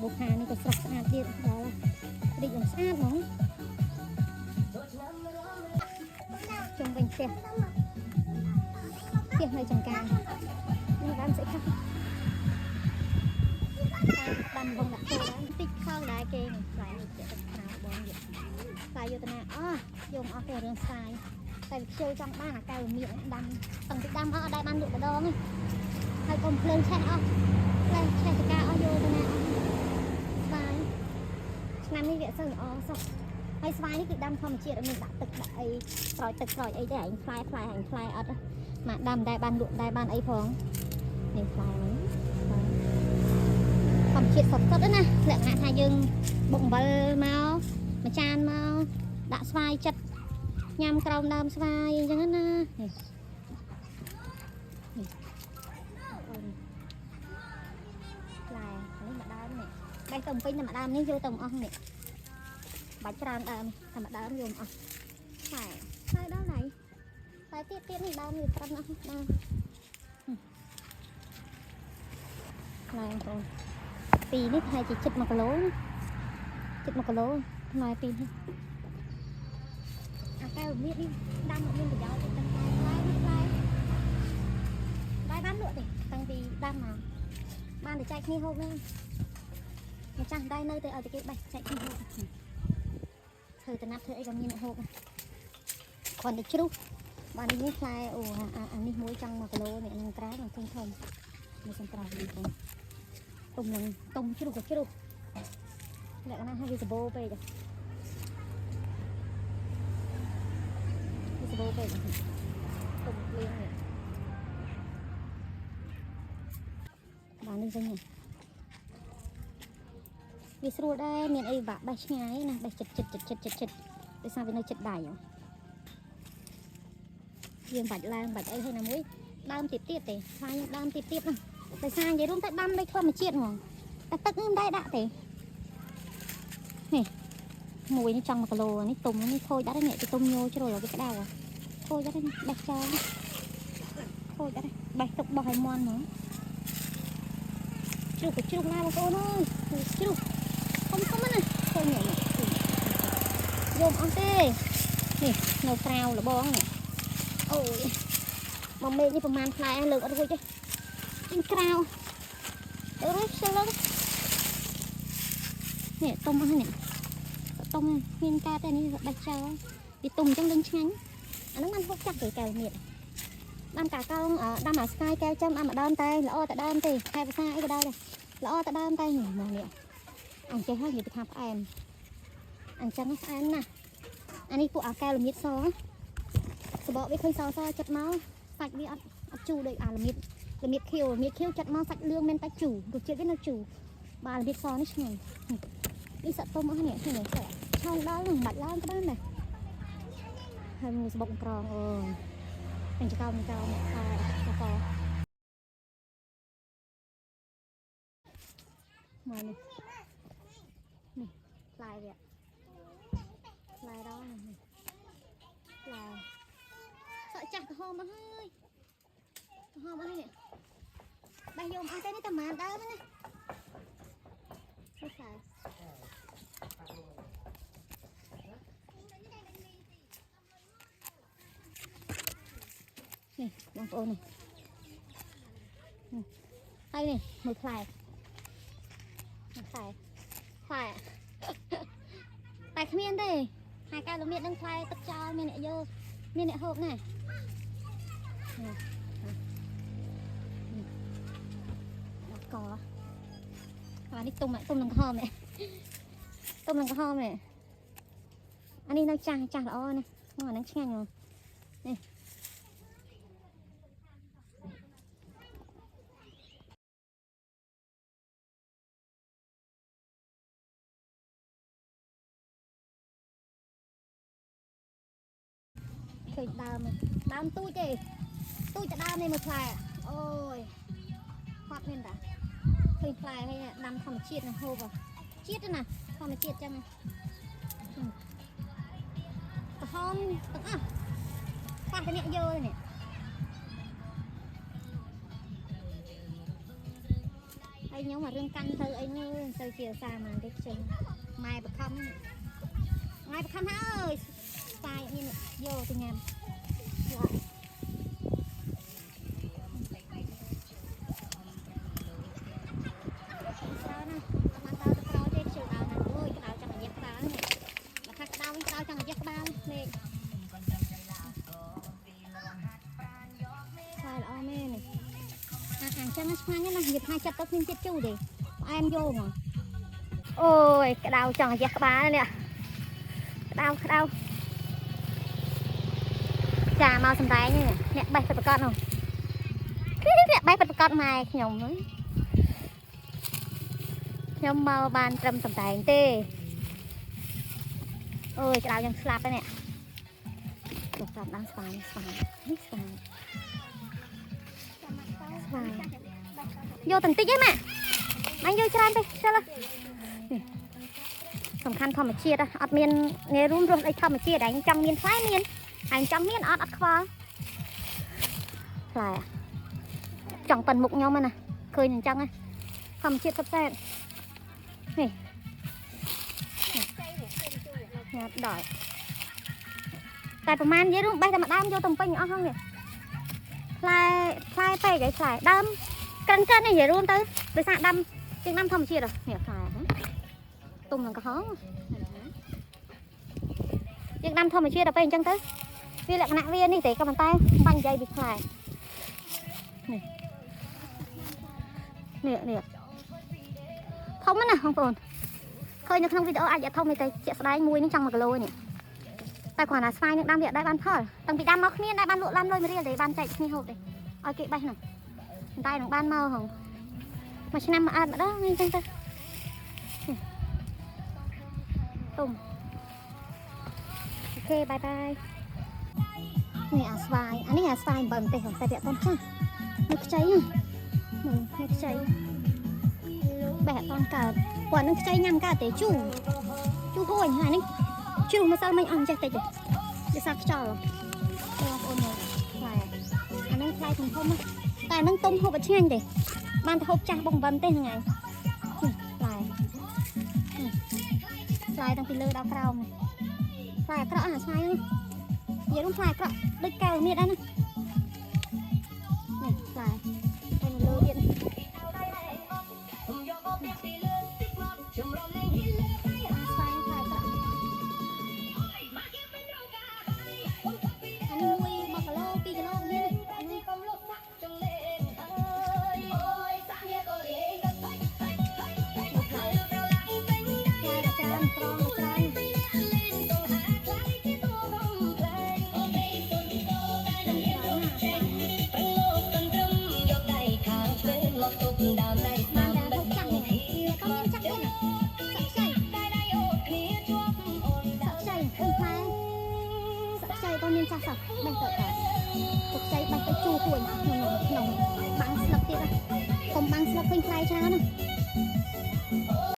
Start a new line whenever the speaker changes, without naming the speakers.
បុកខានេះក៏ស្រស់ស្អាតទៀតដល់រីកស្អាតហ្មងជុំវិញផ្ទះនៅចង្ការនេះបានស្អីខ្លះបានបងដាក់ចូលដែរតិចខោដែរគេខ្លាយនេះចិត្តខ្នោបងយកខ្លាយយកទៅណាយកអស់ទេរឿងខ្លាយតែវាខ្ជិលចង់បានអាកៅមៀកដាំតាំងពីដាំអស់អត់ដែរបានលក់ម្ដងទេហើយកុំភ្លើងឆេះអស់តែឆេះតកាអស់យកទៅណាបាយឆ្នាំនេះវាអត់សូវល្អសោះហើយស្វាយនេះគឺដាំធម្មជាតិអត់មានដាក់ទឹកដាក់អីស្រោចទឹកស្រោចអីទេឯងផ្លែអត់មកដាំតែបានលក់តែបានអីផងនេះផ្លែហ្នឹងធម្មជាតិសុទ្ធៗណាលក្ខណៈថាយើងបុកអំបិលមកមួយចានមកដាក់ស្វាយចិត្តញ៉ាំក្រោមដើមស្វាយអញ្ចឹងណានេះផ្លែនេះមកដើមនេះបេះទៅពេញតែមកដើមនេះយកទៅអស់នេះបាច់ច្រើនដើមតែមកដើមយកអស់ផ្លែដល់ไหนផ្លែទៀតនេះដើមនេះត្រឹមអស់ដើមផ្លែបងពីរនេះប្រហែលជាចិត្ត1គីឡូផ្លែពីរនេះអាកែវមៀតនេះដាំអត់មានប្រយោជន៍ទេតែផ្លែបានលក់ទេតាំងពីដាំមកបានតែចែកគ្នាហូបហ្នឹងម្ចាស់ដៃនៅតែឲ្យតែគេបេះចែកគ្នាហូបធ្វើតំណាប់ធ្វើអីក៏មានអ្នកហូបគ្រាន់តែជ្រុះបាននេះផ្លែអូអានេះមួយចង់1គីឡូនេះនឹងក្រៅនឹងធំនេះសំត្រង់នេះបងទុំនឹងទុំជ្រុះក៏ជ្រុះលក្ខណៈថាវាសបោពេកសបោពេកទុំលៀងនេះបាននេះវិញវាស្រួលដែរមានអីបាក់បេះឆ្ងាយណាបេះចិត្តដោយសារវានៅចិត្តដៃយើងបាច់ឡើងបាច់អីហើយណាមួយដើមទៀតទេខ្លាញ់ដើមទៀតណាដោយសារនិយាយរួមតែដាំដោយធម្មជាតិហ្មងតែទឹកមិនដែរដាក់ទេនេះមួយនេះចង់1គីឡូនេះទុំនេះខូចដែរនេះទៅទុំញោជ្រុលវាក្តៅខូចដែរនេះបេះចោលខូចដែរបេះទុកបោះឲ្យមន់ហ្មងជ្រុះណាបងប្អូនអើយជ្រុះធំណាឃើញនេះយកអស់ទេនេះនៅក្រៅលបងនេះអូយមកមេឃនេះប្រហែលផ្លែលើកអត់រួចទេចេញក្រៅរួចឆ្លងនេះទុំអស់នេះទុំមានកាទេនេះបេះចោលវាទុំអញ្ចឹងលេងឆ្ងាញ់អាហ្នឹងបានហូបចាស់ទេកែវមៀតដាំកាកោងដាំអាស្កាយកែវចំអាម្ដងតែល្អតែដើមទេខែភាសាអីក៏ដោយដែរល្អតែដើមតែនេះមកនេះអញ្ចឹងហើយនិយាយថាផ្អែមអញ្ចឹងផ្អែមណាស់អានេះពួកអាកែវល្មៀតសសបកវាឃើញសចិត្តមកសាច់វាអត់ជូរដូចអាល្មៀតខៀវចិត្តមកសាច់លឿងមែនតែជូររសជាតិវានៅជូរបាទល្មៀតសនេះឆ្ងាញ់នេះសាក់ទុំអស់នេះឆ្ងដល់នឹងបាច់ឡើងក៏បានដែរហើយមួយសបកក្រងអូយអញ្ចឹងកោខែកកនេះមកនេះផ្លែវាផ្លែដល់នេះផ្លែសក់ចាស់ក្រហមមកហើយក្រហមអស់នេះបេះយកអស់ទេនេះតែម៉ានដើមណានេះផ្លែនេះបងប្អូននេះហើយនេះមួយផ្លែតែគ្មានទេហើយកែវល្មៀតនឹងផ្លែទឹកចោលមានអ្នកយកមានអ្នកហូបណាដាក់កអានេះទុំនឹងក្រហមនេះទុំនឹងក្រហមនេះអានេះនៅចាស់ល្អណាអាហ្នឹងឆ្ងាញ់ហ៎នេះឃើញដើមទូចទេទូចតែដើមនេះមួយផ្លែអូយហត់មែនតាឃើញផ្លែហើយដាំធម្មជាតិណាហូបជាតិណាធម្មជាតិចឹងក្រហមទាំងអស់ប៉ះតែអ្នកយកនេះហើយ អីខ្ញុំមករឿងកាន់ទៅអីនោះទៅជាសារមកទេចេញម៉ែបខំម៉ែបខំហើយអើយស្វាយនេះយកទៅញ៉ាំយកចង់យកក្បាលនេះខ្លាយល្អមែននេះអាចឹងឆ្ងាញ់ណាស់និយាយថាចិត្តទៅគ្មានចិត្តជូរទេផ្អែមយកហ្មងអូយក្តៅចង់យកក្បាលនេះក្តៅចាមកសំដែងនេះអ្នកបេះប្រកាសនោះអ្នកបេះប្រកាសម៉ែខ្ញុំមកបានត្រឹមសំដែងទេអូយក្តៅយ៉ាងស្លាប់ហ្នឹងទៅប្រាប់ដល់ស្វាយនេះស្វាយយកតន្តិចឯម៉ាក់អញយកច្រើនទៅចុះសំខាន់ធម្មជាតិអត់មានងាយរួមរស់អីធម្មជាតិអញចង់មានផ្លែមានអញចង់មានអត់ខ្វល់ផ្លែចង់ប៉ិនមុខខ្ញុំណាឃើញអញ្ចឹងធម្មជាតិសុទ្ធសាធនេះញ៉ាំដល់តែប្រហែលនិយាយរួមបេះតែម្ដងយកទៅពេញអស់ហ្នឹងនេះផ្លែពេកឯផ្លែដើមក្រិននេះនិយាយរួមទៅដោយសារដាំជាងដាំធម្មជាតិនេះផ្លែទុំនឹងក្រហមជាងដាំធម្មជាតិដល់ពេលអញ្ចឹងទៅវាលក្ខណៈវានេះទេក៏ប៉ុន្តែបាញ់និយាយពីផ្លែនេះធំណាស់បងប្អូនឃើញនៅក្នុងវីដេអូអាចធំទេជាក់ស្ដែងមួយនេះចង់1គីឡូនេះតែគ្រាន់តែស្វាយនឹងដាំវាអត់ដែរបានផលតាំងពីដាំមកគ្នាដែរបានលក់ឡាំលុយ1រៀលទេបានចែកគ្នាហូបទេឲ្យគេបេះហ្នឹងតែនឹងបានមកហ្នឹងមួយឆ្នាំមកអត់ម្ដងអញ្ចឹងទៅទុំអូខេបាយបាយនេះអាស្វាយអានេះអាស្វាយបើមិនទេតែវាអត់ទាន់ចាស់នេះខ្ចីនេះខ្ចីបេះអត់ទាន់កើតគាត់នឹងខ្ចីញ៉ាំកើតទេជូរហួយហើយនេះជ្រុះម្សិលមិញអស់ចេះតិចទេវាសាខ្យល់បងប្អូនមើលផ្លែអានឹងផ្លែធំតែអានឹងទុំហូបអត់ឆ្ងាញ់ទេបានតែហូបចាស់បងបំទេហ្នឹងឯងផ្លែតាំងពីលើដល់ក្រោមផ្លែអាក្រក់អាស្វាយនេះនិយាយរួមផ្លែអាក្រក់ដូចកែវមានដែរណានេះផ្លែហើយនៅលើទៀតមានចាស់សោះបេះទៅតែទុកចៃបេះទៅជួហួយក្នុងបាំងស្លឹកទៀតកុំបាំងស្លឹកពេញផ្លែច្រើនណា